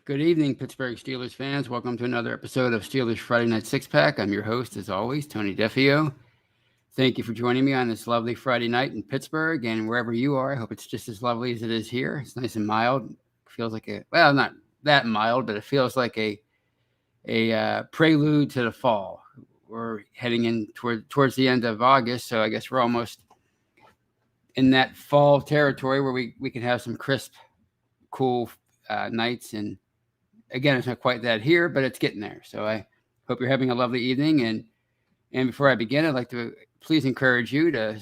Good evening, Pittsburgh Steelers fans. Welcome to another episode of Steelers Friday Night Six Pack. I'm your host, as always, Tony Defio. Thank you for joining me on this lovely Friday night in Pittsburgh and wherever you are. I hope it's just as lovely as it is here. It's nice and mild. It feels like not that mild, but it feels like a prelude to the fall. We're heading in towards the end of August, so I guess we're almost in that fall territory where we can have some crisp, cool nights. And again, it's not quite that here, but it's getting there. So I hope you're having a lovely evening. And before I begin, I'd like to please encourage you to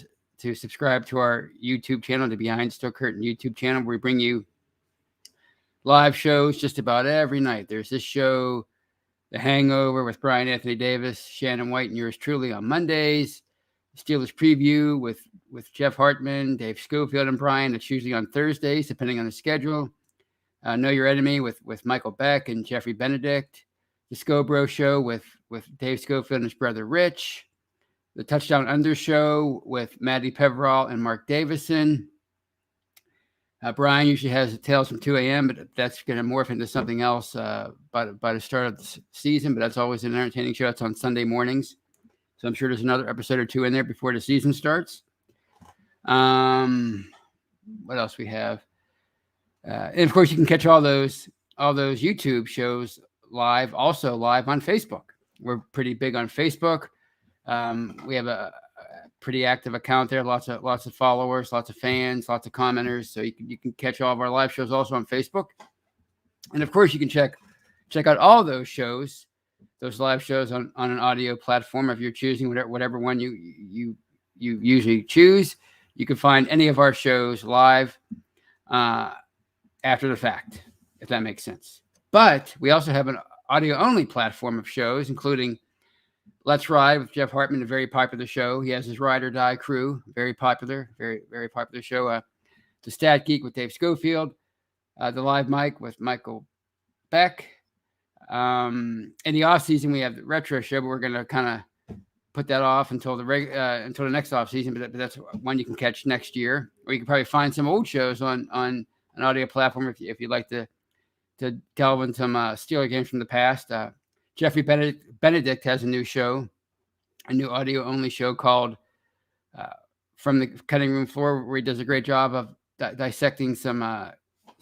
subscribe to our YouTube channel, the Behind Steel Curtain YouTube channel, where we bring you live shows just about every night. There's this show, The Hangover with Brian Anthony Davis, Shannon White, and yours truly on Mondays. Steelers Preview with Jeff Hartman, Dave Schofield, and Brian. It's usually on Thursdays, depending on the schedule. Know Your Enemy with Michael Beck and Jeffrey Benedict. The Scobro Show with Dave Schofield and his brother Rich. The Touchdown Under Show with Maddie Peverall and Mark Davison. Brian usually has the Tales from 2 a.m., but that's going to morph into something else by the start of the season. But that's always an entertaining show. It's on Sunday mornings. So I'm sure there's another episode or two in there before the season starts. What else we have? And of course, you can catch all those YouTube shows live on Facebook. We're pretty big on Facebook. We have a pretty active account there. Lots of followers, lots of fans, lots of commenters. So you can catch all of our live shows also on Facebook. And of course, you can check out all those shows, those live shows on an audio platform if you're choosing whatever one you usually choose. You can find any of our shows live after the fact, if that makes sense. But we also have an audio-only platform of shows, including Let's Ride with Jeff Hartman, a very popular show. He has his Ride or Die crew, very popular, very, very popular show. The Stat Geek with Dave Schofield, the Live Mic with Michael Beck. In the off-season, we have the Retro Show, but we're going to kind of put that off until the next off-season, but that's one you can catch next year. Or you can probably find some old shows on an audio platform if you'd like to delve into some Steeler games from the past. Jeffrey Benedict has a new show, a new audio-only show called From the Cutting Room Floor, where he does a great job of dissecting some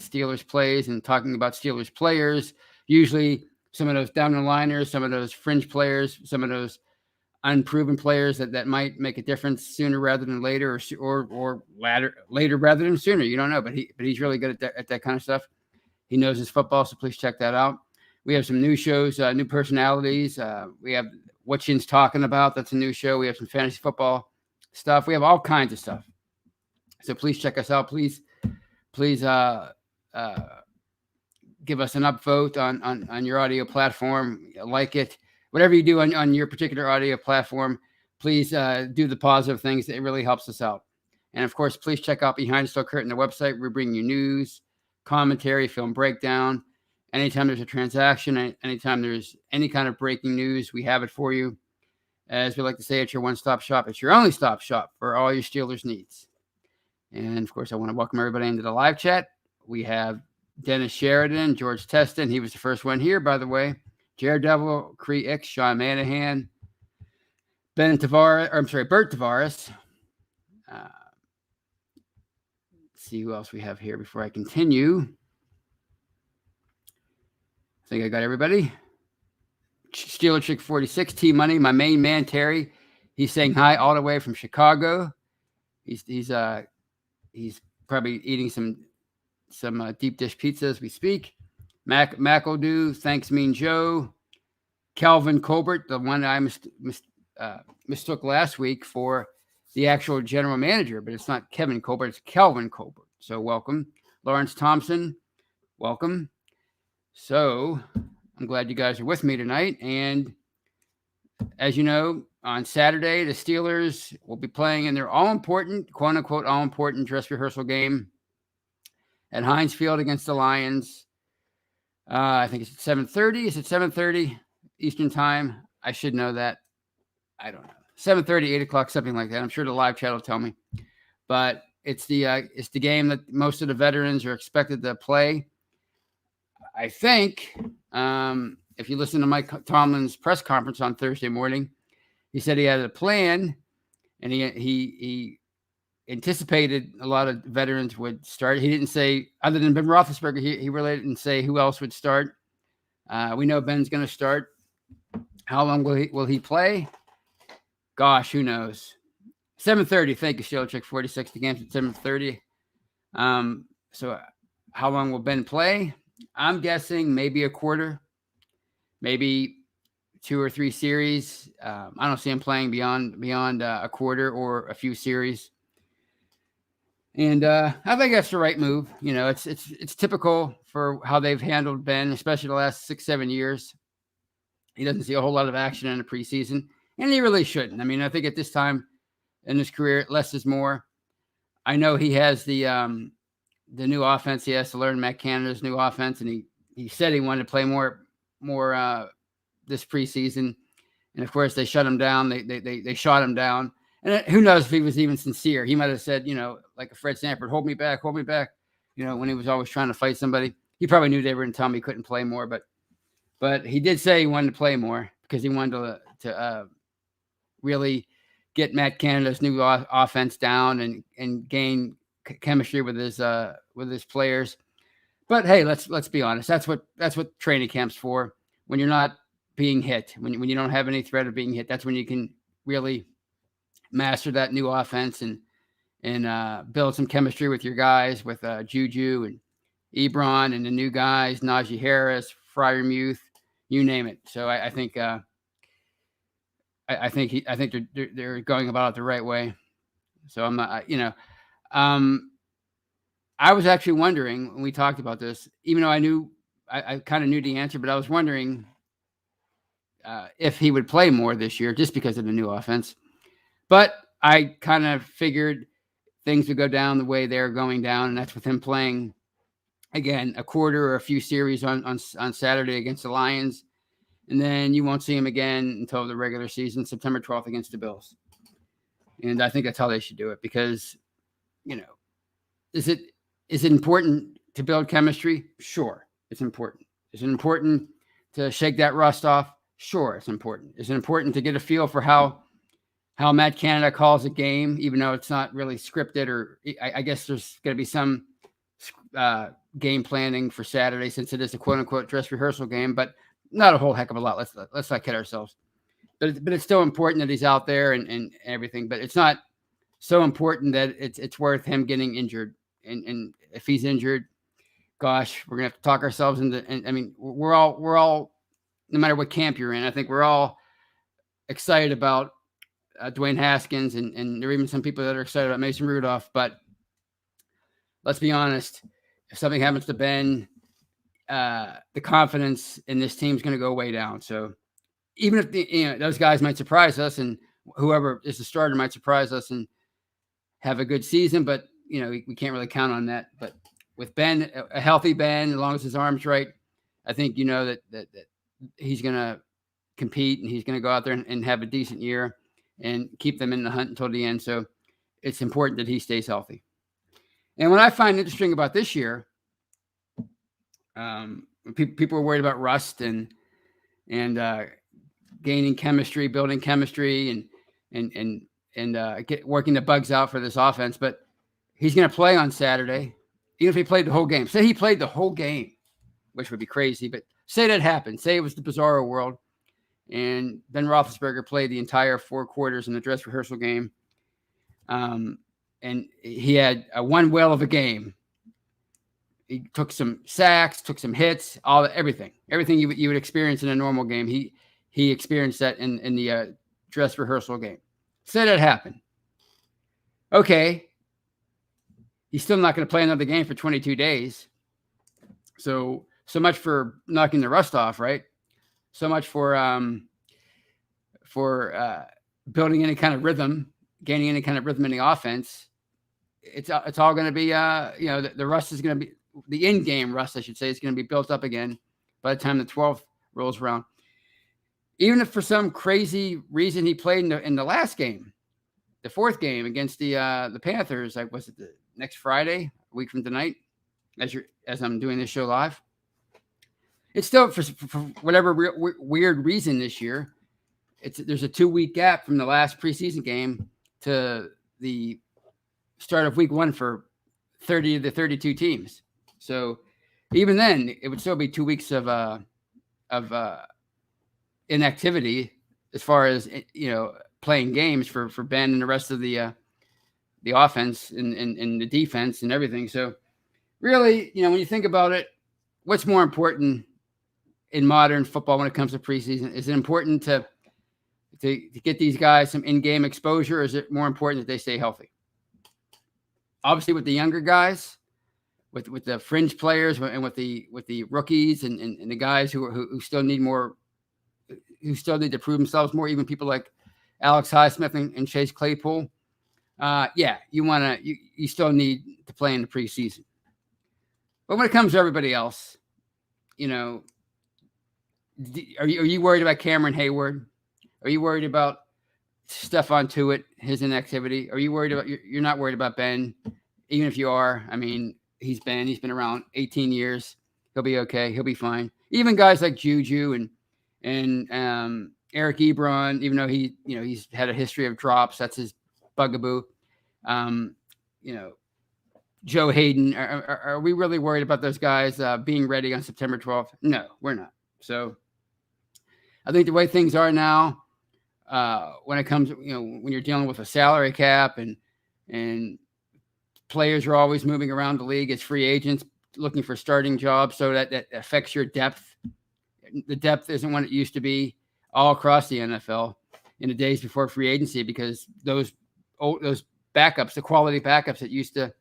Steelers plays and talking about Steelers players, usually some of those down-the-liners, some of those fringe players, some of those unproven players that might make a difference sooner rather than later, or later rather than sooner. You don't know, but he's really good at that kind of stuff. He knows his football, so please check that out. We have some new shows, new personalities. We have What Shin's Talking About. That's a new show. We have some fantasy football stuff. We have all kinds of stuff. So please check us out. Please give us an upvote on your audio platform. Like it. Whatever you do on your particular audio platform, please do the positive things. It really helps us out. And, of course, please check out Behind Steel Curtain, the website. We bring you news, commentary, film breakdown. Anytime there's a transaction, anytime there's any kind of breaking news, we have it for you. As we like to say, it's your one-stop shop. It's your only stop shop for all your Steelers needs. And, of course, I want to welcome everybody into the live chat. We have Dennis Sheridan, George Teston. He was the first one here, by the way. Jared Devil, Cree X, Sean Manahan, Bert Tavares. Let's see who else we have here before I continue. I think I got everybody. Steeler Chick 46, T-Money, my main man, Terry. He's saying hi all the way from Chicago. He's probably eating some deep dish pizza as we speak. McEldew, Thanks Mean Joe, Calvin Colbert, the one I mistook last week for the actual general manager, but it's not Kevin Colbert, it's Calvin Colbert. So welcome. Lawrence Thompson, welcome. So I'm glad you guys are with me tonight. And as you know, on Saturday, the Steelers will be playing in their all-important, quote-unquote, all-important dress rehearsal game at Heinz Field against the Lions. I think it's at 7:30. Is it 7:30 Eastern time? I should know that. I don't know. 7:30, 8 o'clock, something like that. I'm sure the live chat will tell me. But it's the game that most of the veterans are expected to play. I think if you listen to Mike Tomlin's press conference on Thursday morning, he said he had a plan, and he anticipated a lot of veterans would start. He didn't say, other than Ben Roethlisberger, he really didn't say who else would start. We know Ben's going to start. How long will he play? Gosh, who knows? 7:30. Thank you, Shilchick. 46 games at 7:30. So how long will Ben play? I'm guessing maybe a quarter, maybe 2 or 3 series. I don't see him playing beyond a quarter or a few series. And I think that's the right move. It's typical for how they've handled Ben, especially the last 6-7 years. He doesn't see a whole lot of action in the preseason, and he really shouldn't. I mean, I think at this time in his career, less is more. I know he has the new offense. He has to learn Matt Canada's new offense, and he said he wanted to play more this preseason. And of course, they shut him down. They shot him down. And who knows if he was even sincere? He might have said, like a Fred Sanford, hold me back. When he was always trying to fight somebody. He probably knew they were going to tell him he couldn't play more, but he did say he wanted to play more because he wanted to really get Matt Canada's new offense down and gain chemistry with his players. But hey, let's be honest. That's what training camp's for. When you're not being hit, when you don't have any threat of being hit, that's when you can really master that new offense and build some chemistry with your guys, with Juju and Ebron and the new guys, Najee Harris, Freiermuth, you name it. So I think they're going about it the right way. So I'm not, I was actually wondering when we talked about this, even though I kind of knew the answer, but I was wondering if he would play more this year just because of the new offense. But I kind of figured things would go down the way they're going down, and that's with him playing, again, a quarter or a few series on Saturday against the Lions, and then you won't see him again until the regular season, September 12th against the Bills. And I think that's how they should do it because, is it important to build chemistry? Sure, it's important. Is it important to shake that rust off? Sure, it's important. Is it important to get a feel for how Matt Canada calls a game, even though it's not really scripted, or I guess there's going to be some game planning for Saturday since it is a quote unquote dress rehearsal game, but not a whole heck of a lot. Let's not kid ourselves. But it's still important that he's out there and everything. But it's not so important that it's worth him getting injured. And if he's injured, gosh, we're gonna have to talk ourselves into. And I mean, we're all, no matter what camp you're in, I think we're all excited about Dwayne Haskins, and there are even some people that are excited about Mason Rudolph. But let's be honest, if something happens to Ben, the confidence in this team is going to go way down. So even if those guys might surprise us, and whoever is the starter might surprise us and have a good season, but we can't really count on that. But with Ben, a healthy Ben, as long as his arm's right, I think that he's going to compete and he's going to go out there and have a decent year and keep them in the hunt until the end. So it's important that he stays healthy. And what I find interesting about this year, people are worried about rust and gaining chemistry, building chemistry, and working the bugs out for this offense. But he's going to play on Saturday, even if he played the whole game. Say he played the whole game, which would be crazy, but say that happened. Say it was the bizarro world, and Ben Roethlisberger played the entire 4 quarters in the dress rehearsal game, and he had one whale of a game. He took some sacks, took some hits, everything you would experience in a normal game. He experienced that in the dress rehearsal game. Say that happened. Okay. He's still not going to play another game for 22 days. So much for knocking the rust off, right? So much for building any kind of rhythm, gaining any kind of rhythm in the offense. It's all going to be, the rust is going to be, the in-game rust, I should say, is going to be built up again by the time the 12th rolls around. Even if for some crazy reason he played in the last game, the 4th game against the Panthers, was it the next Friday, a week from tonight, as I'm doing this show live? it's still for whatever weird reason this year. There's a 2-week gap from the last preseason game to the start of week 1 for 30 of the 32 teams. So even then, it would still be 2 weeks of inactivity as far as playing games for Ben and the rest of the offense and the defense and everything. So really, when you think about it, what's more important in modern football when it comes to preseason? Is it important to get these guys some in-game exposure, or is it more important that they stay healthy? Obviously, with the younger guys, with the fringe players, and with the rookies and the guys who still need more, who still need to prove themselves more, even people like Alex Highsmith and Chase Claypool. You still need to play in the preseason. But when it comes to everybody else, are you worried about Cameron Hayward? Are you worried about Stephon Tuitt, his inactivity? Are you worried about? You're not worried about Ben, even if you are. I mean, he's been around 18 years. He'll be okay. He'll be fine. Even guys like Juju and Eric Ebron, even though he's had a history of drops, that's his bugaboo. Joe Hayden. Are we really worried about those guys being ready on September 12th? No, we're not. So I think the way things are now, when it comes, when you're dealing with a salary cap and players are always moving around the league as free agents looking for starting jobs, so that affects your depth. The depth isn't what it used to be all across the NFL in the days before free agency, because those backups, the quality backups that used to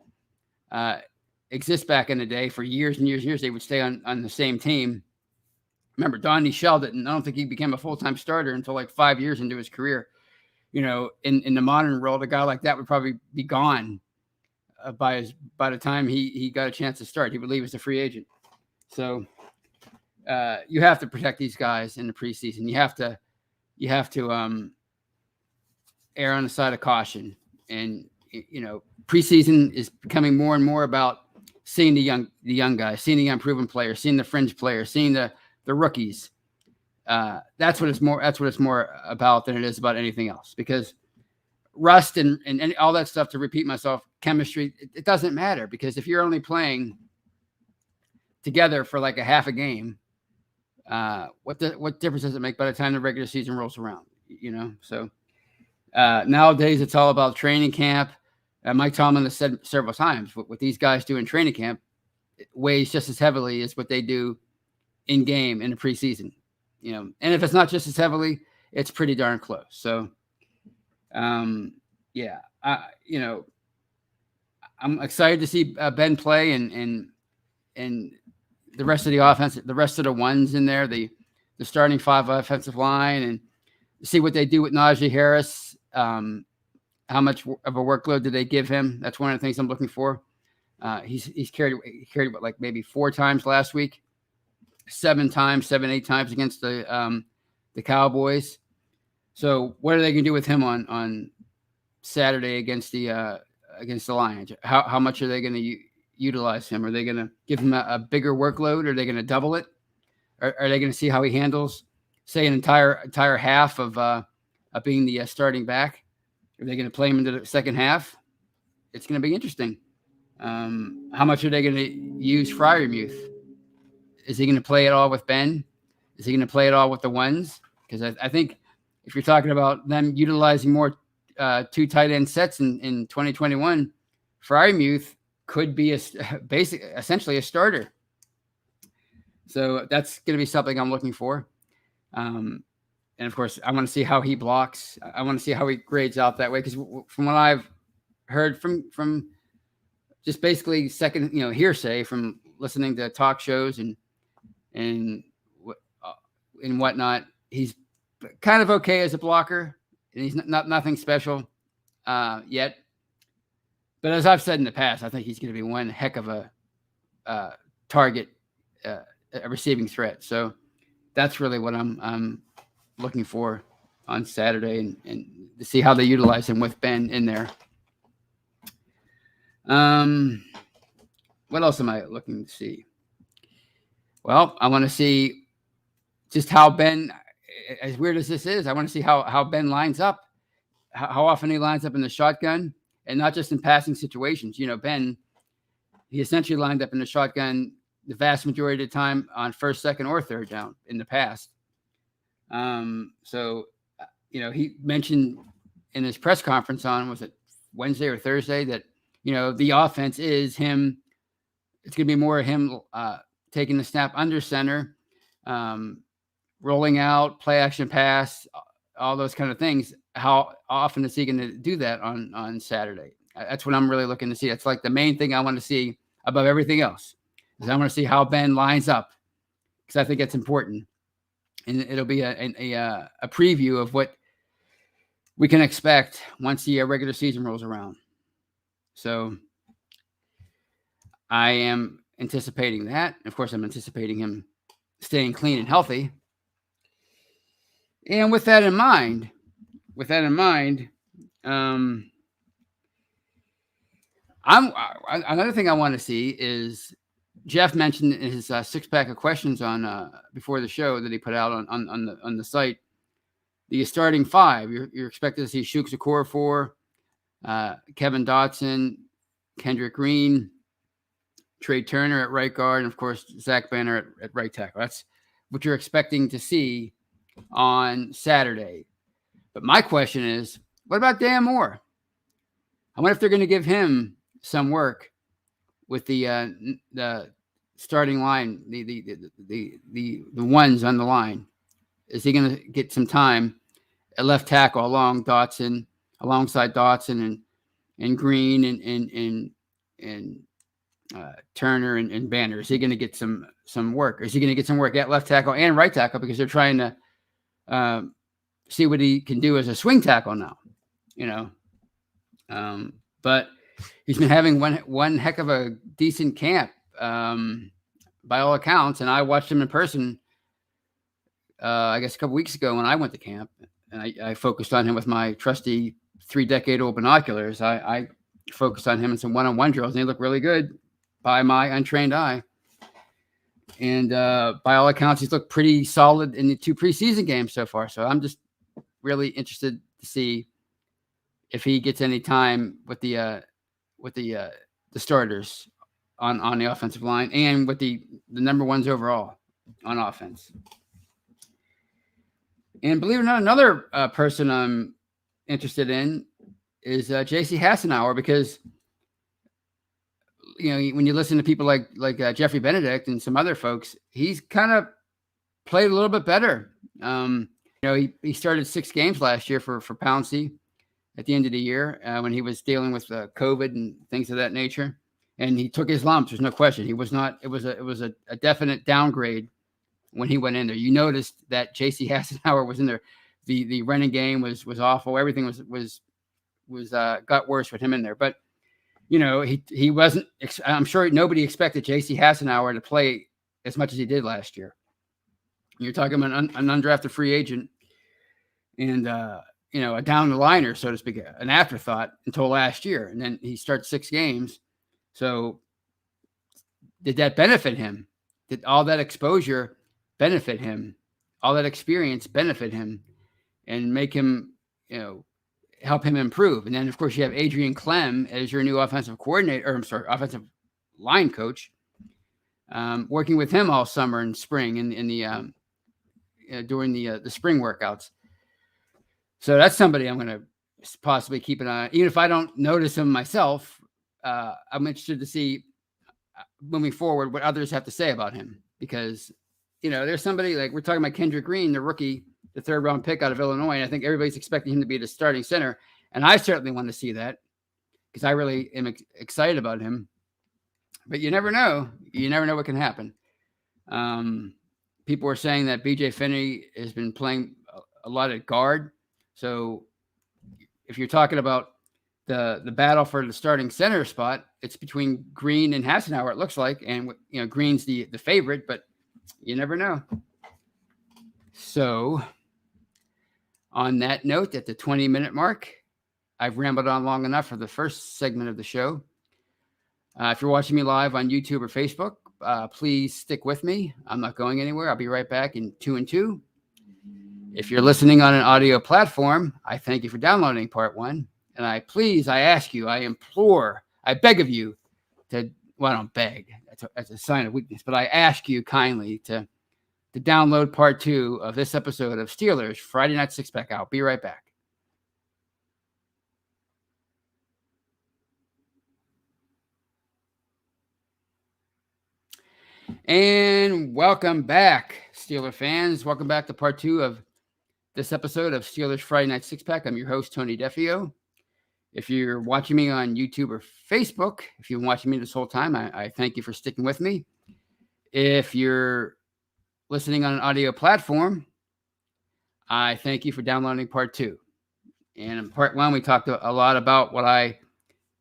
exist back in the day for years and years and years, they would stay on the same team. Remember, Donnie Sheldon, I don't think he became a full-time starter until like 5 years into his career. In the modern world, a guy like that would probably be gone by the time he got a chance to start. He would leave as a free agent. So you have to protect these guys in the preseason. You have to err on the side of caution. And preseason is becoming more and more about seeing the young guys, seeing the unproven players, seeing the fringe players, seeing the rookies. That's what it's more about than it is about anything else, because rust and all that stuff, to repeat myself, chemistry, it doesn't matter, because if you're only playing together for like a half a game, what difference does it make by the time the regular season rolls around? So nowadays it's all about training camp. Mike Tomlin has said several times, what these guys do in training camp, it weighs just as heavily as what they do in game in the preseason, and if it's not just as heavily, it's pretty darn close. So, I'm excited to see Ben play and the rest of the offense, the rest of the ones in there, the starting 5 offensive line, and see what they do with Najee Harris. How much of a workload do they give him? That's one of the things I'm looking for. He's carried like maybe 4 times last week. 7 times, 8 times against the Cowboys. So what are they going to do with him on Saturday against the Lions? How much are they going to utilize him? Are they going to give him a bigger workload? Are they going to double it? Are they going to see how he handles, say, an entire half of being the starting back? Are they going to play him into the second half? It's going to be interesting. How much are they going to use Freiermuth? Is he going to play it all with Ben? Is he going to play it all with the ones? Because I think if you're talking about them utilizing more 2 tight end sets in 2021, Freiermuth could be essentially a starter. So that's going to be something I'm looking for. And of course, I want to see how he blocks. I want to see how he grades out that way. Because from what I've heard from just basically second, hearsay from listening to talk shows and whatnot, he's kind of okay as a blocker, and he's nothing special yet. But as I've said in the past, I think he's going to be one heck of a target, a receiving threat. So that's really what I'm looking for on Saturday, and to see how they utilize him with Ben in there. What else am I looking to see? Well, I want to see just how Ben, as weird as this is, I want to see how Ben lines up, how often he lines up in the shotgun, and not just in passing situations. Ben, he essentially lined up in the shotgun the vast majority of the time on first, second, or third down in the past. So, he mentioned in his press conference on, was it Wednesday or Thursday, that, the offense is him. It's going to be more of him taking the snap under center, rolling out, play action pass, all those kind of things. How often is he going to do that on Saturday? That's what I'm really looking to see. That's like the main thing I want to see above everything else. Is I want to see how Ben lines up, because I think it's important, and it'll be a preview of what we can expect once the regular season rolls around. So I am anticipating that. Of course, I'm anticipating him staying clean and healthy. And with that in mind, another thing I want to see is, Jeff mentioned in his 6-pack of questions on before the show that he put out on the site, the starting 5. You're expected to see Shooks Okorafor, Kevin Dotson, Kendrick Green, Trey Turner at right guard, and of course Zach Banner at right tackle. That's what you're expecting to see on Saturday. But my question is, what about Dan Moore? I wonder if they're going to give him some work with the starting line, the ones on the line. Is he going to get some time at left tackle alongside Dotson and Green and Turner and Banner? Is he going to get some work? Or is he going to get some work at left tackle and right tackle, because they're trying to see what he can do as a swing tackle now, but he's been having one heck of a decent camp, by all accounts. And I watched him in person, I guess a couple weeks ago when I went to camp, and I focused on him with my trusty 3-decade-old binoculars. I focused on him in some one-on-one drills, and he looked really good by my untrained eye. And by all accounts, he's looked pretty solid in the 2 preseason games so far. So I'm just really interested to see if he gets any time with the starters on the offensive line, and with the number ones overall on offense. And believe it or not, another person I'm interested in is J.C. Hassenauer, because when you listen to people like Jeffrey Benedict and some other folks, he's kind of played a little bit better. He started 6 games last year for Pouncey at the end of the year, when he was dealing with COVID and things of that nature, and he took his lumps. There's no question. He was not. It was a definite downgrade when he went in there. You noticed that J.C. Hassenauer was in there. The running game was awful. Everything was got worse with him in there. But he wasn't. I'm sure nobody expected J.C. Hassenauer to play as much as he did last year. You're talking about an undrafted free agent, and a down the liner, so to speak, an afterthought until last year. And then he starts 6 games. So did that benefit him? Did all that exposure benefit him? All that experience benefit him and make him, help him improve? And then, of course, you have Adrian Clem as your new offensive line coach, working with him all summer and spring during the spring workouts. So that's somebody I'm going to possibly keep an eye on. Even if I don't notice him myself, I'm interested to see moving forward what others have to say about him, because, there's somebody like we're talking about Kendrick Green, the rookie, the 3rd-round pick out of Illinois. And I think everybody's expecting him to be the starting center. And I certainly want to see that, because I really am excited about him. But you never know. You never know what can happen. People are saying that BJ Finney has been playing a lot at guard. So if you're talking about the battle for the starting center spot, it's between Green and Hassenauer, it looks like. And, Green's the favorite, but you never know. So on that note, at the 20-minute mark, I've rambled on long enough for the first segment of the show. If you're watching me live on YouTube or Facebook, please stick with me. I'm not going anywhere. I'll be right back in 2 and 2. If you're listening on an audio platform, I thank you for downloading part 1. And I ask you, I implore, I beg of you to, well, I don't beg. That's a sign of weakness. But I ask you kindly to download part 2 of this episode of Steelers Friday Night Six Pack. I'll be right back. And welcome back, Steeler fans. Welcome back to part 2 of this episode of Steelers Friday Night Six Pack. I'm your host, Tony Defio. If you're watching me on YouTube or Facebook, if you've been watching me this whole time, I thank you for sticking with me. If you're listening on an audio platform, I thank you for downloading part 2. And in part 1, we talked a lot about what I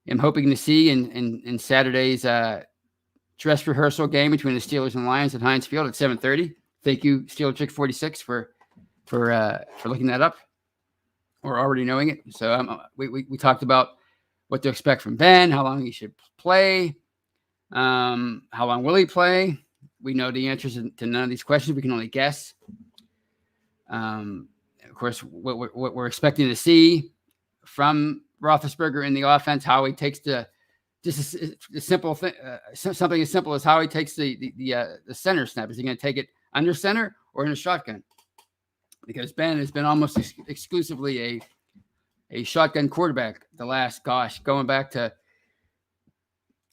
am hoping to see in Saturday's dress rehearsal game between the Steelers and Lions at Heinz Field at 7:30. Thank you, Steeler Chick 46, for looking that up or already knowing it. So we talked about what to expect from Ben, how long he should play, how long will he play. We know the answers to none of these questions. We can only guess. Of course, what we're expecting to see from Roethlisberger in the offense, how he takes just a simple thing, something as simple as how he takes the center snap. Is he going to take it under center or in a shotgun? Because Ben has been almost exclusively a shotgun quarterback going back to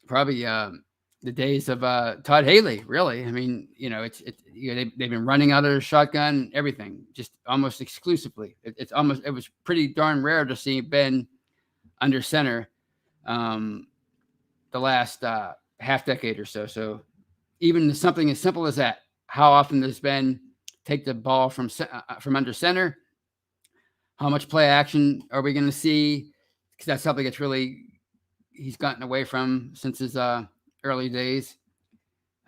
probably the days of Todd Haley. Really, I mean, they've been running out of the shotgun, everything, just almost exclusively. It was pretty darn rare to see Ben under center. The last half decade or so. So even something as simple as that, how often does Ben take the ball from under center? How much play action are we going to see? Because that's something that's he's gotten away from since his early days.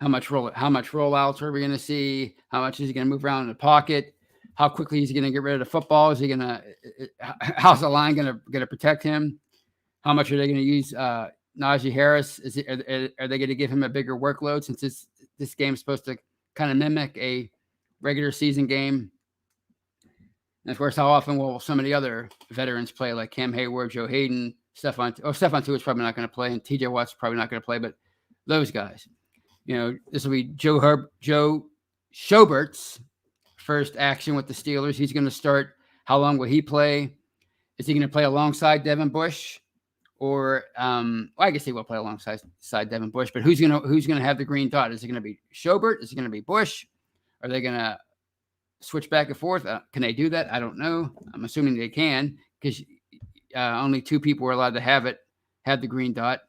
How much rollouts are we going to see? How much is he going to move around in the pocket? How quickly is he going to get rid of the football? How's the line going to protect him? How much are they going to use Najee Harris? Are they going to give him a bigger workload since this game is supposed to kind of mimic a regular season game? And of course, how often will some of the other veterans play, like Cam Hayward, Joe Hayden, Stephon Tuitt is probably not going to play, and TJ Watt's probably not going to play, but those guys. This will be Joe Schobert's first action with the Steelers. He's going to start. How long will he play? Is he going to play alongside Devin Bush? Or I guess he will play alongside Devin Bush, but who's gonna have the green dot? Is it gonna be Schobert? Is it gonna be Bush? Are they gonna switch back and forth? Can they do that? I don't know. I'm assuming they can, because only 2 people are allowed to have the green dot,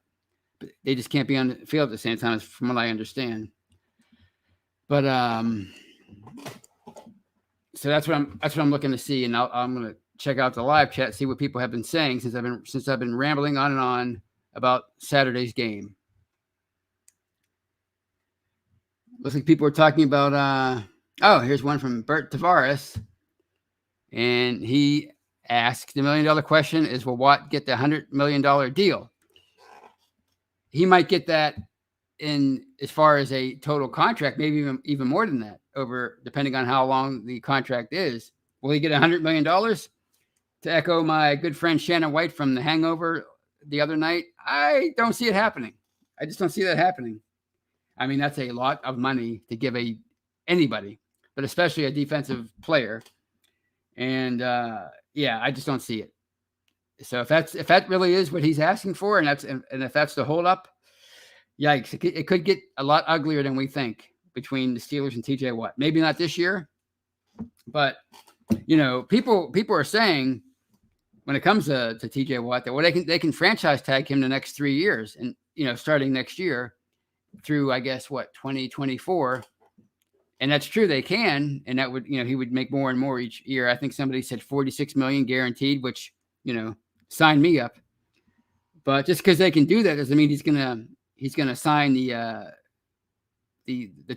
but they just can't be on the field at the same time, from what I understand. But so that's what I'm looking to see, and I'm gonna check out the live chat, see what people have been saying since I've been rambling on and on about Saturday's game. Looks like people are talking about here's one from Bert Tavares, and he asked the $1 million question is, will Watt get the $100 million deal? He might get that in as far as a total contract, maybe even more than that, depending on how long the contract is. Will he get $100 million? To echo my good friend Shannon White from The Hangover the other night, I don't see it happening. I just don't see that happening. I mean, that's a lot of money to give anybody, but especially a defensive player. And I just don't see it. So if that really is what he's asking for, and if that's the holdup, yikes! It could get a lot uglier than we think between the Steelers and TJ Watt. Maybe not this year, but people are saying, when it comes to TJ Watt, that they can franchise tag him the next 3 years, and starting next year through, I guess, 2024. And that's true, they can, and that would he would make more and more each year. I think somebody said $46 million guaranteed, which sign me up. But just because they can do that doesn't mean he's gonna sign the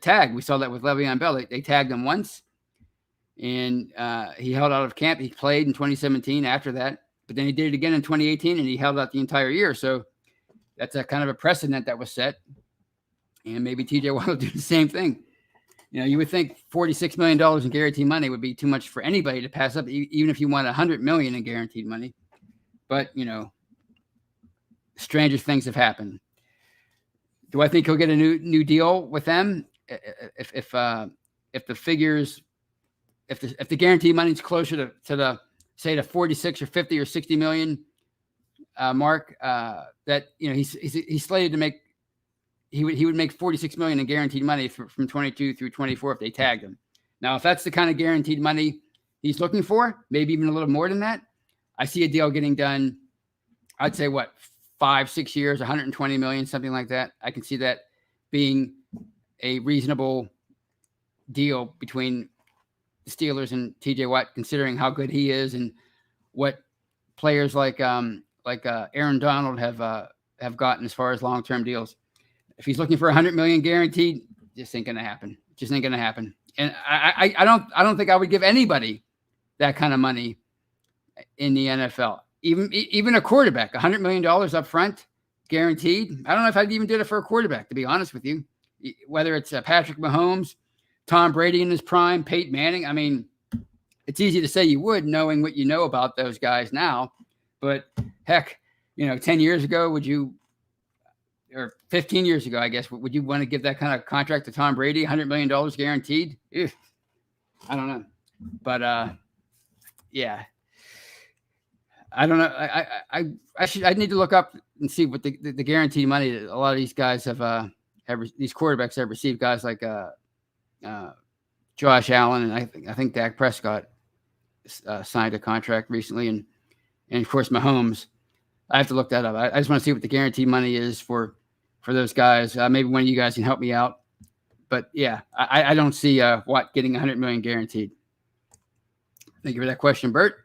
tag. We saw that with Le'Veon Bell. They tagged him once. And he held out of camp. He played in 2017 after that, but then he did it again in 2018, and he held out the entire year. So that's a kind of a precedent that was set. And maybe TJ Watt will do the same thing. You would think $46 million in guaranteed money would be too much for anybody to pass up, even if you want $100 million in guaranteed money. But, stranger things have happened. Do I think he'll get a new deal with them? If the figures, if the guaranteed money is closer to the, say, the 46 or 50 or 60 million mark, that he's slated to make. He would make 46 million in guaranteed money from 22 through 24 if they tagged him. Now, if that's the kind of guaranteed money he's looking for, maybe even a little more than that, I see a deal getting done. I'd say 5-6 years, 120 million, something like that. I can see that being a reasonable deal between the Steelers and TJ Watt, considering how good he is and what players like Aaron Donald have gotten as far as long-term deals. If he's looking for 100 million guaranteed, just ain't gonna happen. Just ain't gonna happen. And I don't think I would give anybody that kind of money in the NFL. Even a quarterback, $100 million up front, guaranteed. I don't know if I'd even do it for a quarterback, to be honest with you. Whether it's Patrick Mahomes, Tom Brady in his prime, Peyton Manning. I mean, it's easy to say you would, knowing what you know about those guys now. But heck, 10 years ago, would you? Or 15 years ago, I guess, would you want to give that kind of contract to Tom Brady, $100 million guaranteed? Ew. I don't know. But, yeah. I don't know. I need to look up and see what the guaranteed money that a lot of these guys have these quarterbacks have received, guys like Josh Allen, and I think Dak Prescott signed a contract recently, and of course Mahomes. I have to look that up. I just want to see what the guaranteed money is for those guys. Maybe one of you guys can help me out. But yeah, I don't see Watt getting 100 million guaranteed. Thank you for that question, Bert.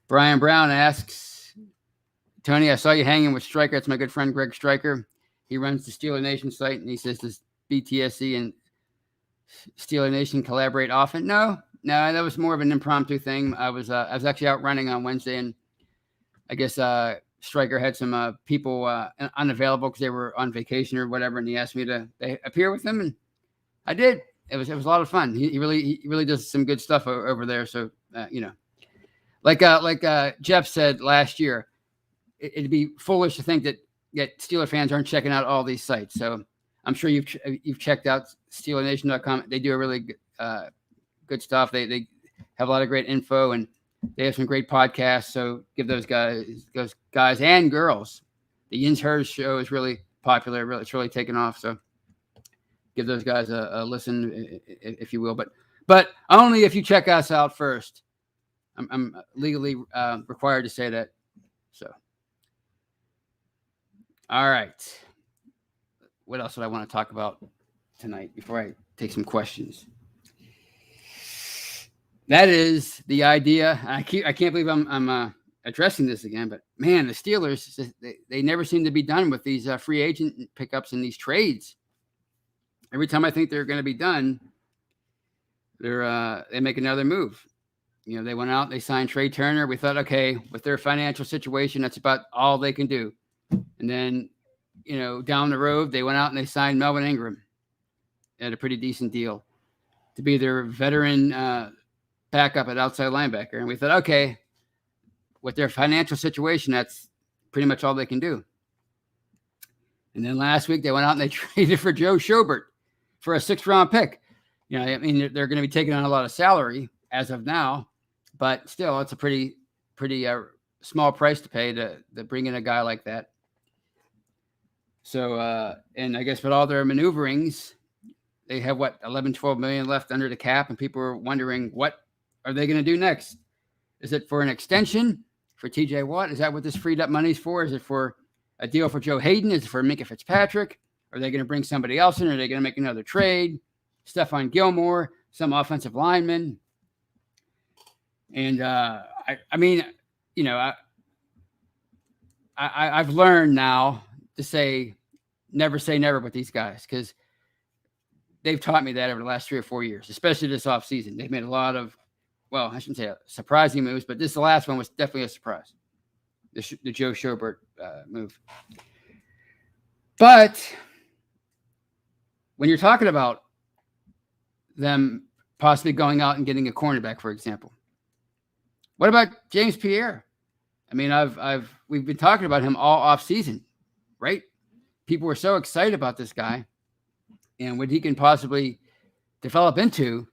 Brian Brown asks, Tony, I saw you hanging with Stryker. It's my good friend Greg Stryker. He runs the Steeler Nation site, and he says, does BTSC and Steeler Nation collaborate often? No, that was more of an impromptu thing. I was actually out running on Wednesday, and I guess Stryker had some people unavailable because they were on vacation or whatever, and he asked me to appear with him, and I did. It was a lot of fun. He really does some good stuff over there. So like Jeff said last year, it'd be foolish to think that Steeler fans aren't checking out all these sites. So I'm sure you've checked out SteelerNation.com. They do a really good stuff. They have a lot of great info, and they have some great podcasts. So give those guys and girls. The Yins Hers show is really popular. It's really taken off. So give those guys a listen, if you will. But only if you check us out first. I'm legally required to say that. So, all right. What else would I want to talk about tonight before I take some questions? That is the idea. I can't believe I'm addressing this again, but man, the Steelers, they never seem to be done with these free agent pickups and these trades. Every time I think they're going to be done, they make another move. They went out, they signed Trey Turner. We thought, okay, with their financial situation, that's about all they can do. And then, down the road, they went out and they signed Melvin Ingram at a pretty decent deal to be their veteran backup at outside linebacker. And we thought, okay, with their financial situation, that's pretty much all they can do. And then last week, they went out and they traded for Joe Schobert for a 6th-round pick. They're going to be taking on a lot of salary as of now, but still, it's a pretty small price to pay to bring in a guy like that. So, and I guess with all their maneuverings, they have 11-12 million left under the cap, and people are wondering, what are they going to do next? Is it for an extension for TJ Watt? Is that what this freed up money's for? Is it for a deal for Joe Hayden? Is it for Minka Fitzpatrick? Are they going to bring somebody else in? Are they going to make another trade? Stephon Gilmore, some offensive lineman. And I've learned now to say never with these guys, because they've taught me that over the last 3 or 4 years, especially this offseason. They've made a lot of, well, I shouldn't say surprising moves, but the last one was definitely a surprise. the Joe Schobert move. But when you're talking about them possibly going out and getting a cornerback, for example, what about James Pierre? I mean, we've been talking about him all off season, right? People were so excited about this guy and what he can possibly develop into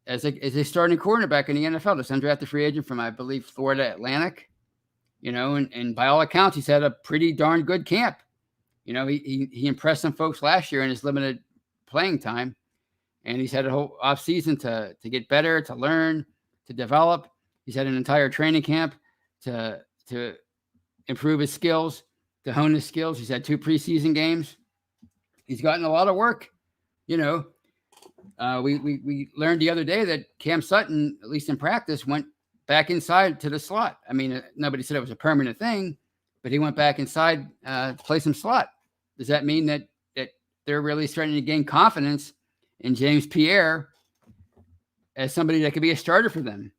as a starting cornerback in the NFL. This undrafted free agent from, I believe, Florida Atlantic, and by all accounts, he's had a pretty darn good camp. He impressed some folks last year in his limited playing time, and he's had a whole off season to get better, to learn, to develop. He's had an entire training camp to improve his skills, to hone his skills. He's had 2 preseason games. He's gotten a lot of work. We learned the other day that Cam Sutton, at least in practice, went back inside to the slot. I mean, nobody said it was a permanent thing, but he went back inside to play some slot. Does that mean that they're really starting to gain confidence in James Pierre as somebody that could be a starter for them?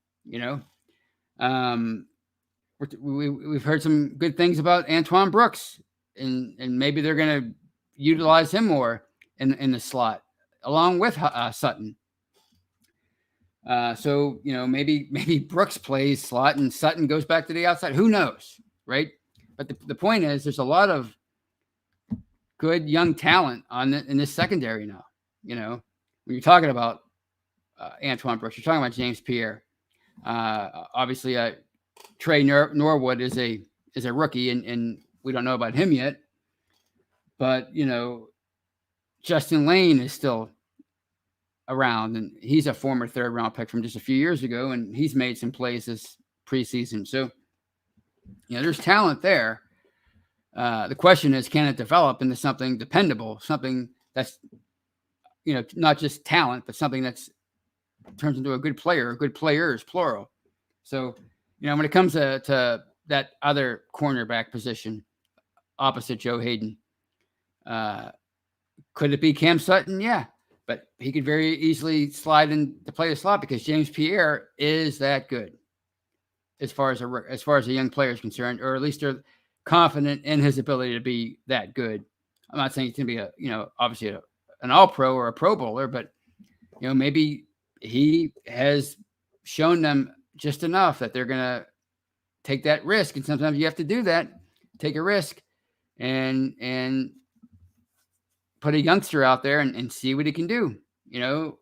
We've heard some good things about Antoine Brooks, and maybe they're going to utilize him more in the slot along with Sutton. So maybe Brooks plays slot and Sutton goes back to the outside. Who knows, right? But the point is, there's a lot of good young talent in this secondary now. When you're talking about Antoine Brooks, you're talking about James Pierre. Obviously, Trey Norwood is a rookie, and we don't know about him yet. But Justin Lane is still around, and he's a former 3rd round pick from just a few years ago, and he's made some plays this preseason. So, there's talent there. The question is, can it develop into something dependable, something that's, not just talent, but something that's turns into a good player, or good players, plural. So, when it comes to that other cornerback position opposite Joe Hayden, could it be Cam Sutton? Yeah. But he could very easily slide in to play the slot because James Pierre is that good as far as a young player is concerned, or at least they're confident in his ability to be that good. I'm not saying he's going to be obviously an All-Pro or a Pro Bowler, but maybe he has shown them just enough that they're going to take that risk. And sometimes you have to do that, take a risk, and put a youngster out there and see what he can do. Brian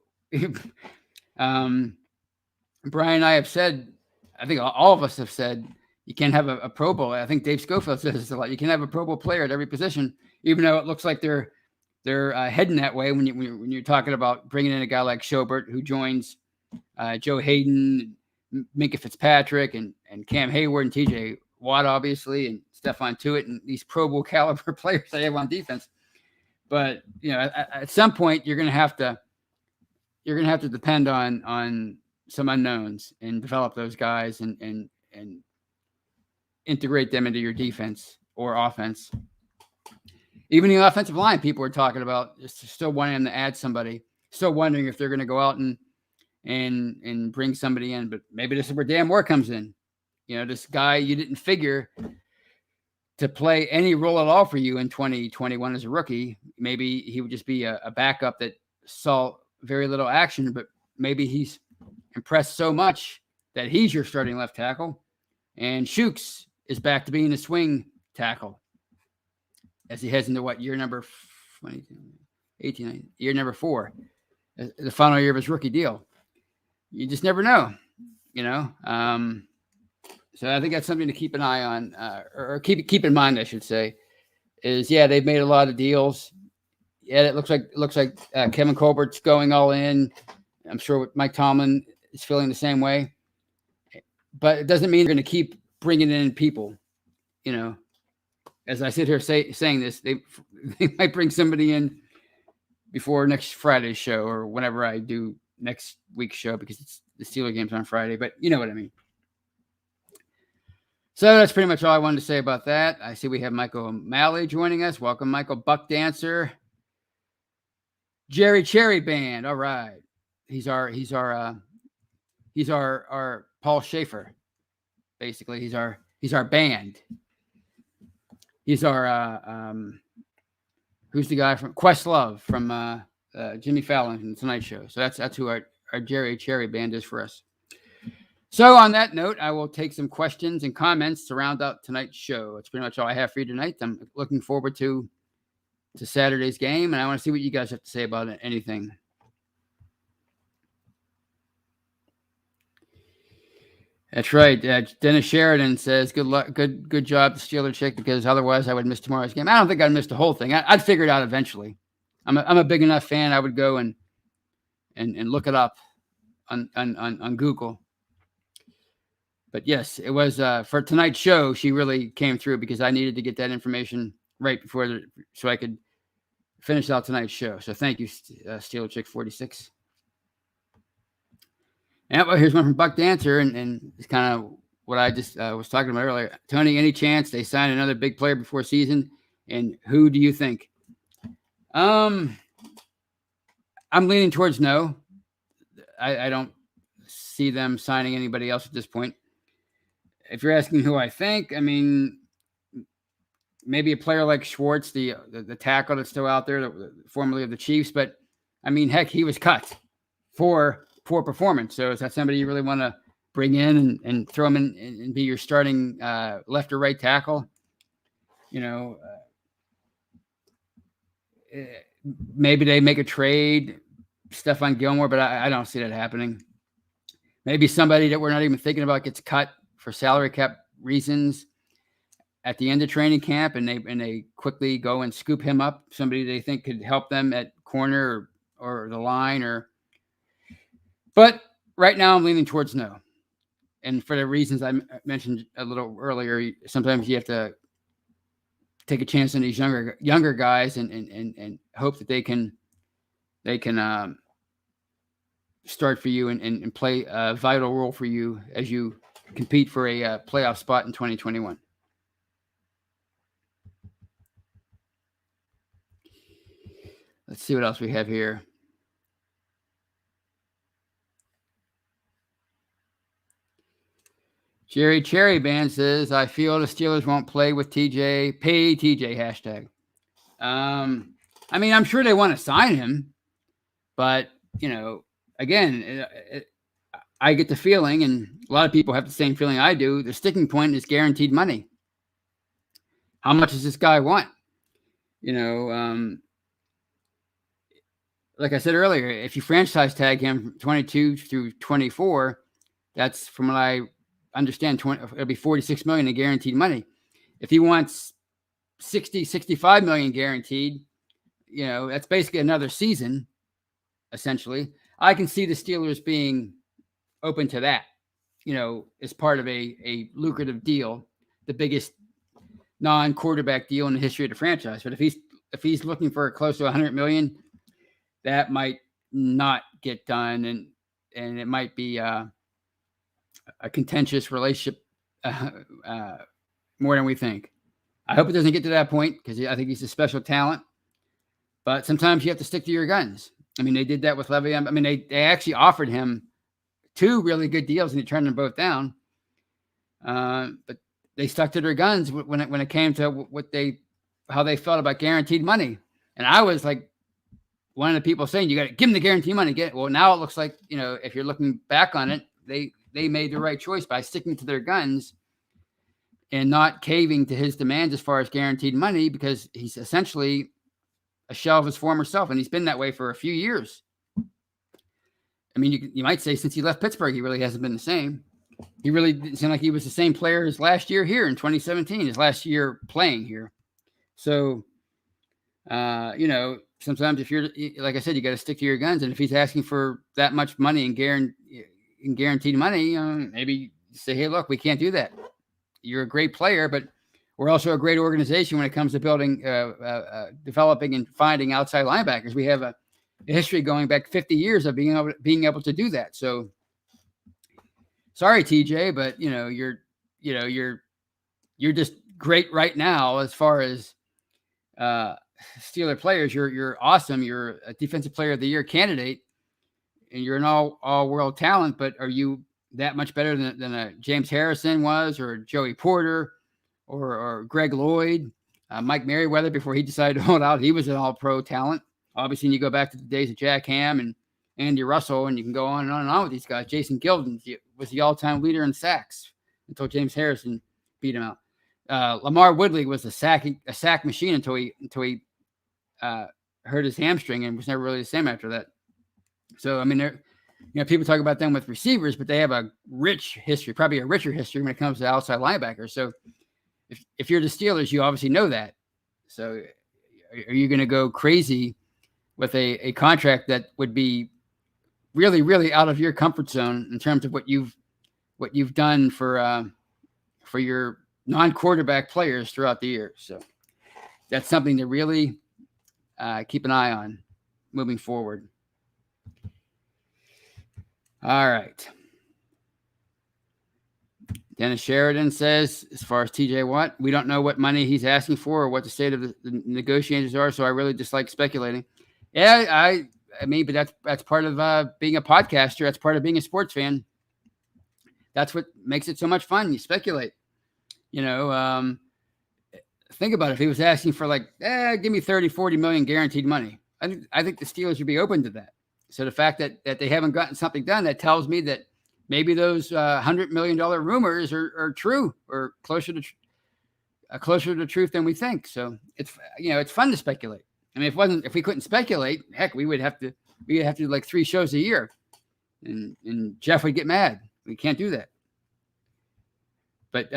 and I have said, I think all of us have said, you can't have a Pro Bowl. I think Dave Schofield says this a lot. You can have a Pro Bowl player at every position, even though it looks like they're heading that way. When you're talking about bringing in a guy like Schobert, who joins Joe Hayden, Minka Fitzpatrick, and Cam Hayward, and T.J. Watt, obviously, and Stephon Tuitt, and these Pro Bowl caliber players they have on defense. But at some point, you're going to have to depend on some unknowns and develop those guys and integrate them into your defense or offense. Even the offensive line, people are talking about still wanting them to add somebody, still wondering if they're going to go out and bring somebody in. But maybe this is where Dan Moore comes in. This guy you didn't figure to play any role at all for you in 2021 as a rookie. Maybe he would just be a backup that saw very little action, but maybe he's impressed so much that he's your starting left tackle. And Shooks is back to being a swing tackle as he heads into year number 18, year number 4, the final year of his rookie deal. You just never know, So I think that's something to keep an eye on, or keep in mind, I should say, is they've made a lot of deals. Yeah, it looks like Kevin Colbert's going all in. I'm sure Mike Tomlin is feeling the same way, but it doesn't mean they're going to keep bringing in people. As I sit here saying this, they might bring somebody in before next Friday's show or whenever I do next week's show, because it's the Steeler game's on Friday. But you know what I mean. So that's pretty much all I wanted to say about that. I see we have Michael O'Malley joining us. Welcome, Michael. Buck Dancer, Jerry Cherry Band. All right, he's our Paul Schaefer. Basically, he's our He's our band. He's our who's the guy from Questlove from Jimmy Fallon and Tonight Show. So that's who our Jerry Cherry band is for us. So on that note, I will take some questions and comments to round out tonight's show. It's pretty much all I have for you tonight. I'm looking forward to Saturday's game, and I want to see what you guys have to say about anything. That's right. Dennis Sheridan says, "Good luck, good job, Steeler Chick, because otherwise I would miss tomorrow's game." I don't think I'd miss the whole thing. I'd figure it out eventually. I'm a big enough fan. I would go and look it up on Google. But yes, it was for tonight's show. She really came through because I needed to get that information right before so I could finish out tonight's show. So thank you, Steeler Chick 46. And well, here's one from Buck Dancer, and it's kind of what I just was talking about earlier. Tony, any chance they sign another big player before season? And who do you think? I'm leaning towards no. I don't see them signing anybody else at this point. If you're asking who I think, I mean, maybe a player like Schwartz, the tackle that's still out there, formerly of the Chiefs. But, I mean, heck, he was cut for poor performance. So is that somebody you really want to bring in and throw him in and be your starting left or right tackle? You know, maybe they make a trade, Stephon Gilmore, but I don't see that happening. Maybe somebody that we're not even thinking about gets cut for salary cap reasons at the end of training camp, and they quickly go and scoop him up, somebody they think could help them at corner or the line but right now I'm leaning towards no. And for the reasons I mentioned a little earlier, sometimes you have to take a chance on these younger guys and hope that they can start for you and play a vital role for you as you compete for a playoff spot in 2021. Let's see what else we have here. Jerry Cherry Band says, I feel the Steelers won't play with TJ. Pay TJ hashtag. I mean, I'm sure they want to sign him, but, you know, again, I get the feeling, and a lot of people have the same feeling I do, the sticking point is guaranteed money. How much does this guy want? You know, like I said earlier, if you franchise tag him from 22 through 24, that's, from what I understand, it'll be $46 million in guaranteed money. If he wants 60, 65 million guaranteed, you know, that's basically another season, essentially. I can see the Steelers being open to that, you know, as part of a lucrative deal, the biggest non-quarterback deal in the history of the franchise. But if he's looking for close to 100 million, that might not get done, and it might be a contentious relationship more than we think. I hope it doesn't get to that point, because I think he's a special talent. But sometimes you have to stick to your guns. I mean, they did that with Le'Veon. I mean, they actually offered him 2 really good deals, and he turned them both down. But they stuck to their guns when it came to how they felt about guaranteed money. And I was like one of the people saying, you got to give them the guaranteed money. Well, now it looks like, you know, if you're looking back on it, they made the right choice by sticking to their guns and not caving to his demands as far as guaranteed money, because he's essentially a shell of his former self, and he's been that way for a few years. I mean, you might say since he left Pittsburgh, he really hasn't been the same. He really didn't seem like he was the same player as last year here in 2017, his last year playing here. So, you know, sometimes if you're, like I said, you got to stick to your guns. And if he's asking for that much money and guaranteed money, maybe say, hey, look, we can't do that. You're a great player, but we're also a great organization when it comes to building, developing and finding outside linebackers. We have a history going back 50 years of being able to do that. So sorry, TJ, but you're just great right now as far as Steeler players. You're awesome. You're a defensive player of the year candidate, and you're an all world talent. But are you that much better than a James Harrison was, or Joey Porter, or Greg Lloyd, Mike Merriweather before he decided to hold out. He was an all-pro talent. Obviously, you go back to the days of Jack Ham and Andy Russell, and you can go on and on and on with these guys. Jason Gilden was the all-time leader in sacks until James Harrison beat him out. Lamar Woodley was a sack machine until he hurt his hamstring and was never really the same after that. So, I mean, people talk about them with receivers, but they have a rich history, probably a richer history when it comes to outside linebackers. So if you're the Steelers, you obviously know that. So are you going to go crazy with a contract that would be really, really out of your comfort zone in terms of what you've done for your non-quarterback players throughout the year? So that's something to really keep an eye on moving forward. All right. Dennis Sheridan says, as far as TJ Watt, we don't know what money he's asking for or what the state of the negotiations are, so I really dislike speculating. Yeah, I mean, but that's part of being a podcaster. That's part of being a sports fan. That's what makes it so much fun. You speculate. Think about it. If he was asking for give me 30, 40 million guaranteed money, I think the Steelers would be open to that. So the fact that they haven't gotten something done, that tells me that maybe those $100 million rumors are true, or closer to truth than we think. So it's fun to speculate. I mean, if we couldn't speculate, heck, we'd have to do like 3 shows a year, and Jeff would get mad. We can't do that. But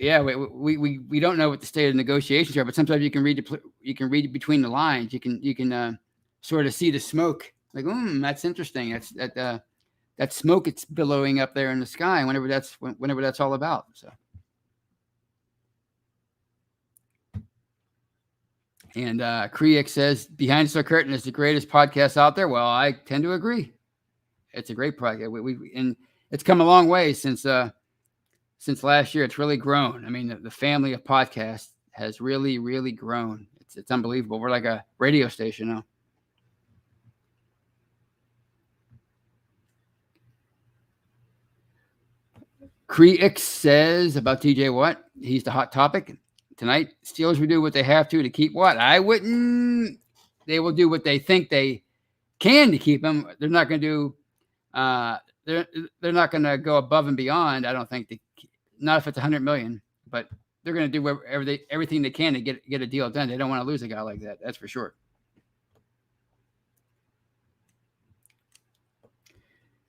we don't know what the state of negotiations are. But sometimes you can read between the lines. You can sort of see the smoke. Like, that's interesting. That smoke, it's billowing up there in the sky. Whenever that's all about. So. And Kriek says, Behind the Curtain is the greatest podcast out there. Well, I tend to agree. It's a great podcast. And it's come a long way since last year. It's really grown. I mean, the family of podcasts has really, really grown. It's unbelievable. We're like a radio station now. Kriek says about TJ Watt, he's the hot topic. Tonight, Steelers will do what they have to keep Watt. I wouldn't. They will do what they think they can to keep him. They're not going to do. They're not going to go above and beyond. I don't think. Not if it's $100 million, but they're going to do everything they can to get a deal done. They don't want to lose a guy like that. That's for sure.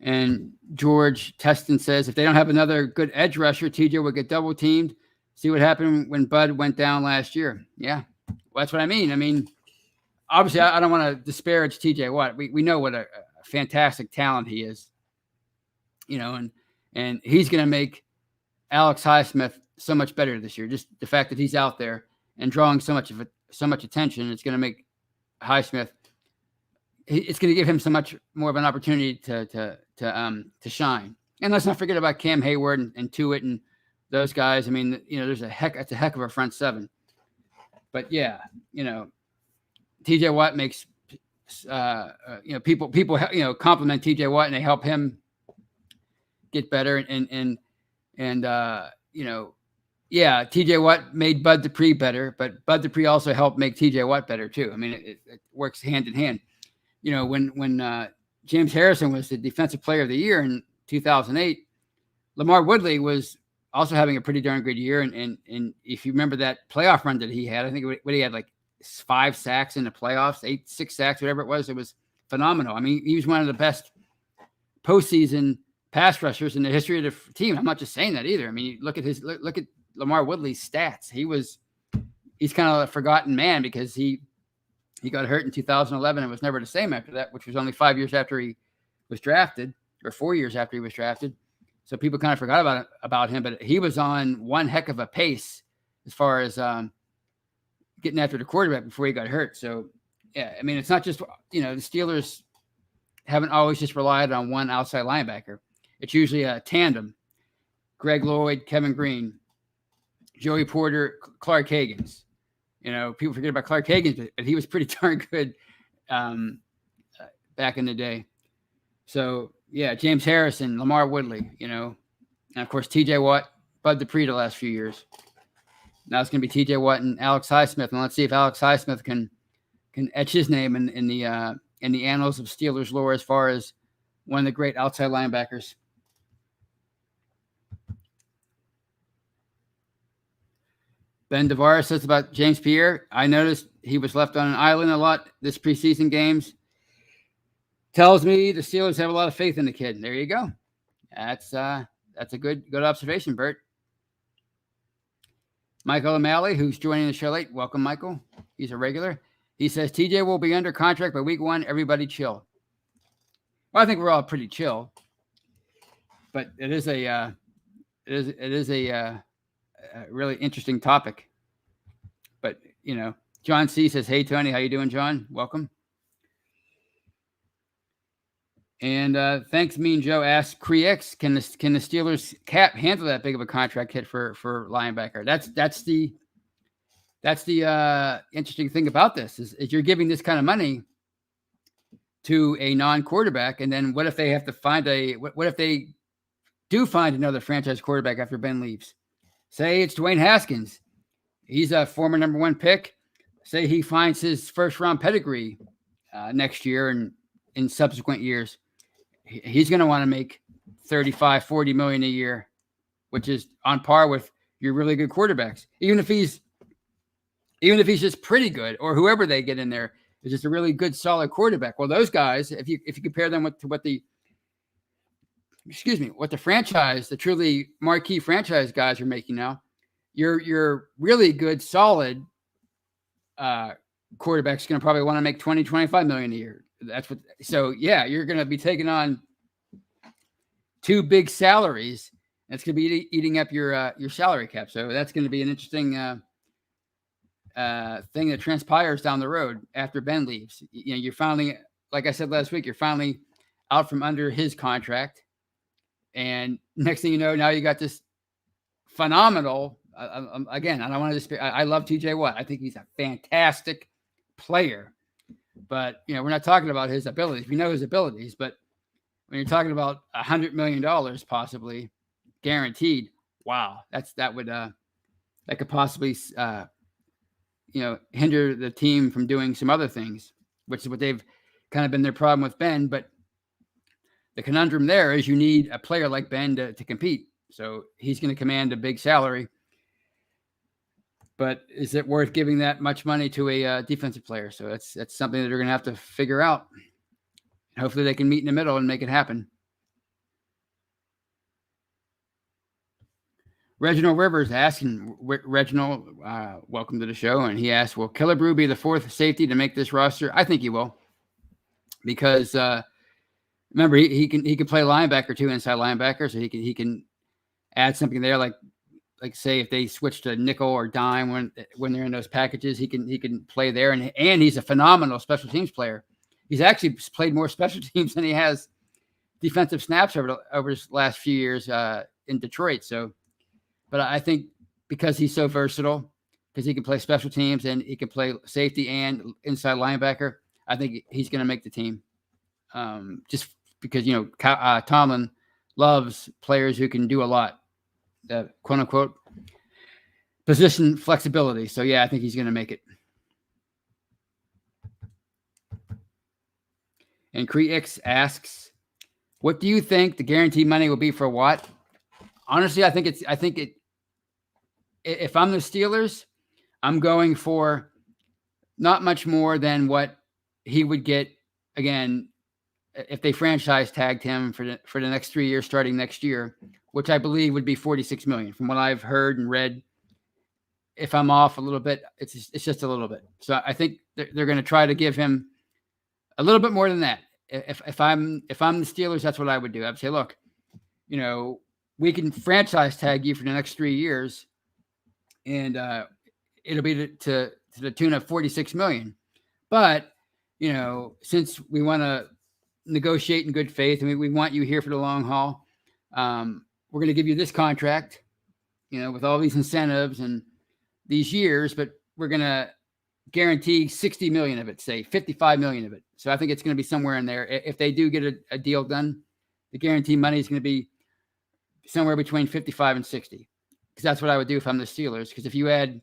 And George Teston says, if they don't have another good edge rusher, TJ will get double teamed. See what happened when Bud went down last year. Yeah, well, that's what I mean. I mean, obviously, I don't want to disparage TJ Watt. We know what a fantastic talent he is, and he's going to make Alex Highsmith so much better this year. Just the fact that he's out there and drawing so much attention, it's going to make Highsmith. It's going to give him so much more of an opportunity to shine. And let's not forget about Cam Hayward and Tuitt and those guys. I mean, it's a heck of a front seven. But yeah, TJ Watt makes people compliment TJ Watt and they help him get better. And TJ Watt made Bud Dupree better, but Bud Dupree also helped make TJ Watt better too. I mean, it works hand in hand. When James Harrison was the defensive player of the year in 2008, Lamar Woodley was also having a pretty darn good year. And if you remember that playoff run that he had, I think he had like 5 sacks in the playoffs, 6 sacks, whatever it was phenomenal. I mean, he was one of the best postseason pass rushers in the history of the team. I'm not just saying that either. I mean, look at Lamar Woodley's stats. He's kind of a forgotten man because he got hurt in 2011 and was never the same after that, which was only 5 years after he was drafted, or 4 years after he was drafted. So people kind of forgot about him, but he was on one heck of a pace as far as getting after the quarterback before he got hurt. So, yeah, I mean, it's not just, the Steelers haven't always just relied on one outside linebacker. It's usually a tandem. Greg Lloyd, Kevin Green, Joey Porter, Clark Higgins. People forget about Clark Higgins, but he was pretty darn good back in the day. So, Yeah, James Harrison, Lamar Woodley, and of course T.J. Watt, Bud Dupree the last few years. Now it's going to be T.J. Watt and Alex Highsmith, and let's see if Alex Highsmith can etch his name in the annals of Steelers lore as far as one of the great outside linebackers. Ben DeVar says about James Pierre, I noticed he was left on an island a lot this preseason games. Tells me the Steelers have a lot of faith in the kid. There you go. That's a good observation, Bert. Michael O'Malley, who's joining the show late. Welcome, Michael. He's a regular. He says TJ will be under contract by week 1. Everybody chill. Well, I think we're all pretty chill, but it is a really interesting topic. But John C says, "Hey Tony, how you doing, John? Welcome." And thanks, Mean Joe asks, Creex, can the Steelers cap handle that big of a contract hit for linebacker? That's the interesting thing about this is you're giving this kind of money to a non-quarterback, and then what if they have to find what if they do find another franchise quarterback after Ben leaves? Say it's Dwayne Haskins. He's a former number 1 pick. Say he finds his first-round pedigree next year and in subsequent years. He's going to want to make $35-40 million a year, which is on par with your really good quarterbacks. Even if he's just pretty good, or whoever they get in there is just a really good, solid quarterback. Well, those guys, if you compare them to what the franchise, the truly marquee franchise guys are making now, your really good, solid quarterback's going to probably want to make $20-25 million a year. So you're going to be taking on 2 big salaries. And it's going to be eating up your salary cap. So that's going to be an interesting thing that transpires down the road after Ben leaves. You're finally, like I said last week, you're finally out from under his contract. And next thing you know, now you got this phenomenal. Again, I don't want to. I love TJ Watt. I think he's a fantastic player. But we're not talking about his abilities. We know his abilities, but when you're talking about $100 million possibly guaranteed, wow, that could possibly hinder the team from doing some other things, which is what they've kind of been their problem with Ben. But the conundrum there is you need a player like Ben to compete. So he's going to command a big salary. But is it worth giving that much money to a defensive player? So that's something that they're going to have to figure out. Hopefully they can meet in the middle and make it happen. Reginald Rivers asking, Reginald, welcome to the show. And he asked, will Killebrew be the 4th safety to make this roster? I think he will. Because remember, he can play linebacker too, inside linebacker. So he can add something there, like say if they switch to nickel or dime when they're in those packages, he can play there, and he's a phenomenal special teams player. He's actually played more special teams than he has defensive snaps over his last few years in Detroit. So, but I think because he's so versatile, because he can play special teams and he can play safety and inside linebacker, I think he's going to make the team. Just because Tomlin loves players who can do a lot. Quote unquote position flexibility. So I think he's going to make it. And Creex asks, what do you think the guaranteed money will be for Watt? Honestly, I think if I'm the Steelers, I'm going for not much more than what he would get again if they franchise tagged him for the next 3 years starting next year, which I believe would be $46 million from what I've heard and read. If I'm off a little bit, it's just a little bit. So I think they're going to try to give him a little bit more than that. If I'm the Steelers, that's what I would do. I'd say, look, we can franchise tag you for the next 3 years, and it'll be to the tune of $46 million. But since we want to negotiate in good faith, and we want you here for the long haul, we're going to give you this contract, with all these incentives and these years, but we're going to guarantee 60 million of it, say 55 million of it. So I think it's going to be somewhere in there. If they do get a deal done, the guaranteed money is going to be somewhere between 55 and 60, because that's what I would do if I'm the Steelers. Because if you add,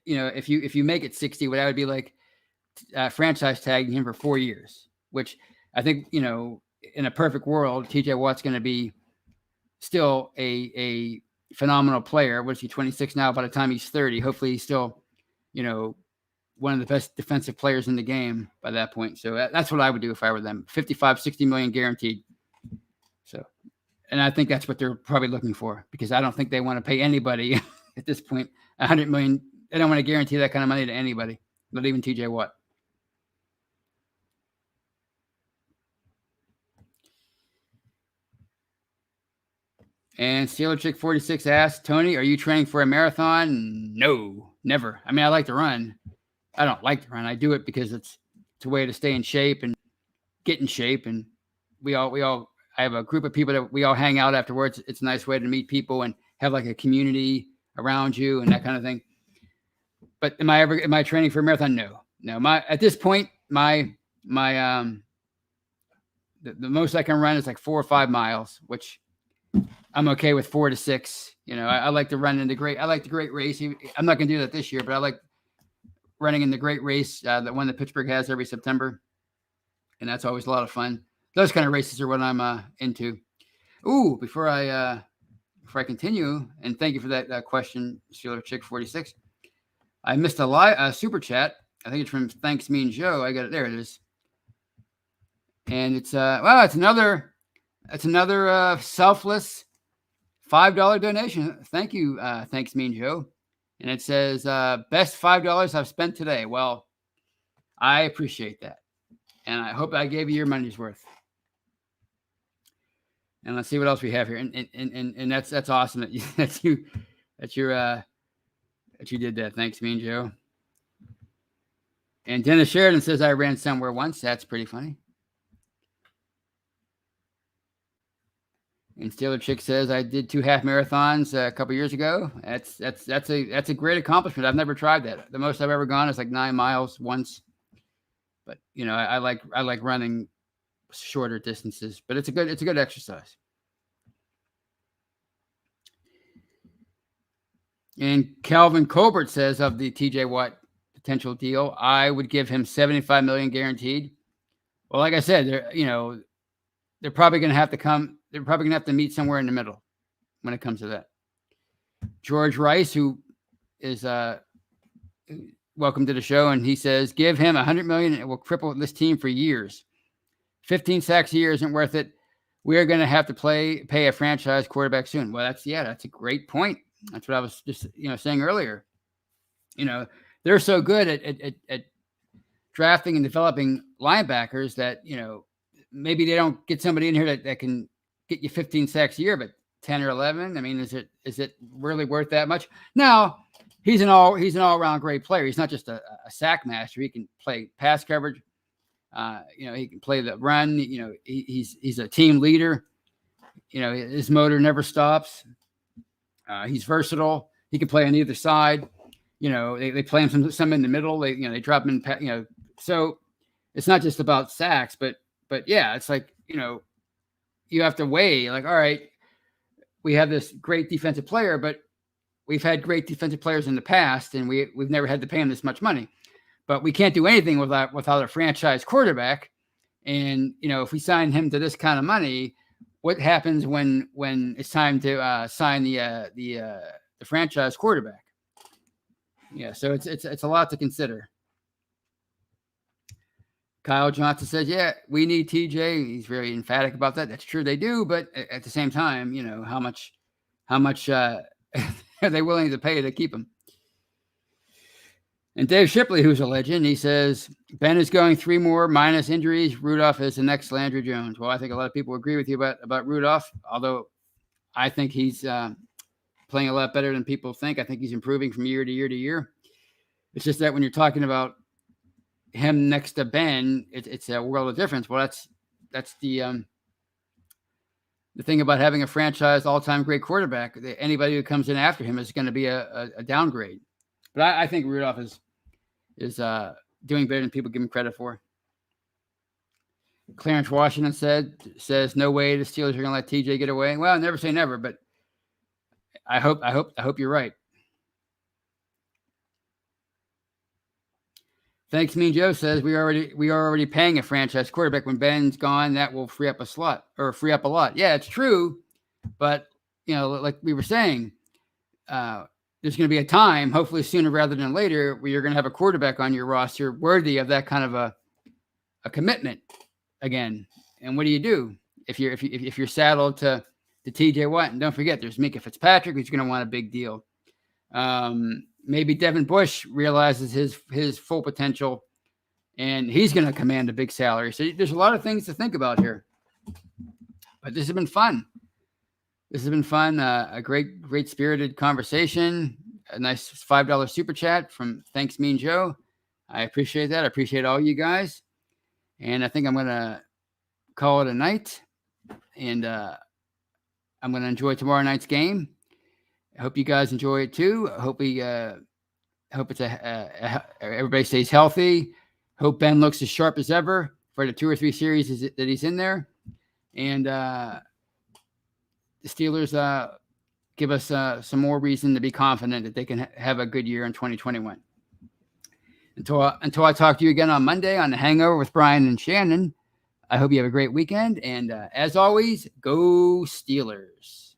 if you make it 60, what I would be like franchise tagging him for 4 years, which I think, in a perfect world, TJ Watt's going to be still a phenomenal player. What is he, 26 now? By the time he's 30, hopefully he's still, one of the best defensive players in the game by that point. So that's what I would do if I were them. 55, 60 million guaranteed. So, and I think that's what they're probably looking for, because I don't think they want to pay anybody at this point 100 million. They don't want to guarantee that kind of money to anybody, not even TJ Watt. And Steeler Chick 46 asks, Tony, are you training for a marathon? No, never. I mean, I like to run. I don't like to run. I do it because it's a way to stay in shape and get in shape. And I have a group of people that we all hang out afterwards. It's a nice way to meet people and have like a community around you and that kind of thing. But am I training for a marathon? No. At this point, the most I can run is like 4 or 5 miles, which I'm okay with 4 to 6. I like to run in the great race. I'm not going to do that this year, but I like running in the great race, that one that Pittsburgh has every September. And that's always a lot of fun. Those kind of races are what I'm into. Ooh, before I continue, and thank you for that question, Steeler Chick 46. I missed a super chat. I think it's from Thanks Mean Joe. I got it. There it is. And it's another selfless $5 donation. Thank you, Thanks Mean Joe. And it says, best $5 I've spent today. Well, I appreciate that. And I hope I gave you your money's worth. And let's see what else we have here. And that's awesome that you did that. Thanks, Mean Joe. And Dennis Sheridan says, I ran somewhere once. That's pretty funny. And Steeler Chick says, I did 2 half marathons a couple years ago. That's a great accomplishment. I've never tried that. The most I've ever gone is like 9 miles once. But I like running shorter distances. But it's a good exercise. And Calvin Colbert says, of the TJ Watt potential deal, I would give him $75 million guaranteed. Well, like I said, they're probably going to have to come. They're probably going to have to meet somewhere in the middle when it comes to that. George Rice, who is welcome to the show, and he says, give him $100 million and it will cripple this team for years. 15 sacks a year isn't worth it. We are going to have to pay a franchise quarterback soon. Well, that's a great point. That's what I was just saying earlier. They're so good at drafting and developing linebackers that maybe they don't get somebody in here that can get you 15 sacks a year, but 10 or 11. I mean, is it really worth that much? Now, he's an all-around great player. He's not just a sack master. He can play pass coverage. He can play the run. He's a team leader. His motor never stops. He's versatile. He can play on either side. They play him some in the middle. They drop him in. So it's not just about sacks, but yeah, it's like you have to weigh like, all right, we have this great defensive player, but we've had great defensive players in the past, and we've never had to pay him this much money. But we can't do anything without a franchise quarterback. And if we sign him to this kind of money, what happens when it's time to sign the franchise quarterback? Yeah, so it's a lot to consider. Kyle Johnson says, yeah, we need TJ. He's very emphatic about that. That's true, they do, but at the same time, how much are they willing to pay to keep him? And Dave Shipley, who's a legend, he says, Ben is going 3 more minus injuries. Rudolph is the next Landry Jones. Well, I think a lot of people agree with you about Rudolph, although I think he's playing a lot better than people think. I think he's improving from year to year to year. It's just that when you're talking about him next to Ben, it's a world of difference. Well, that's the thing about having a franchise all-time great quarterback. Anybody who comes in after him is going to be a downgrade. But I think Rudolph is doing better than people give him credit for. Clarence Washington says no way the Steelers are going to let TJ get away. Well, never say never, but I hope you're right. Thanks, Mean Joe says we are already paying a franchise quarterback. When Ben's gone, that will free up a lot. Yeah, it's true, but like we were saying, there's going to be a time, hopefully sooner rather than later, where you're going to have a quarterback on your roster worthy of that kind of a commitment again. And what do you do if you're saddled to TJ Watt? And don't forget, there's Minka Fitzpatrick, who's going to want a big deal. Maybe Devin Bush realizes his full potential, and he's going to command a big salary. So there's a lot of things to think about here. But this has been fun. A great spirited conversation. A nice $5 super chat from Thanks Mean Joe. I appreciate that. I appreciate all you guys. And I think I'm going to call it a night. And I'm going to enjoy tomorrow night's game. I hope you guys enjoy it too. I hope it's everybody stays healthy. Hope Ben looks as sharp as ever for the 2 or 3 series that he's in there. And the Steelers give us some more reason to be confident that they can have a good year in 2021. Until I talk to you again on Monday on The Hangover with Brian and Shannon, I hope you have a great weekend. And as always, go Steelers.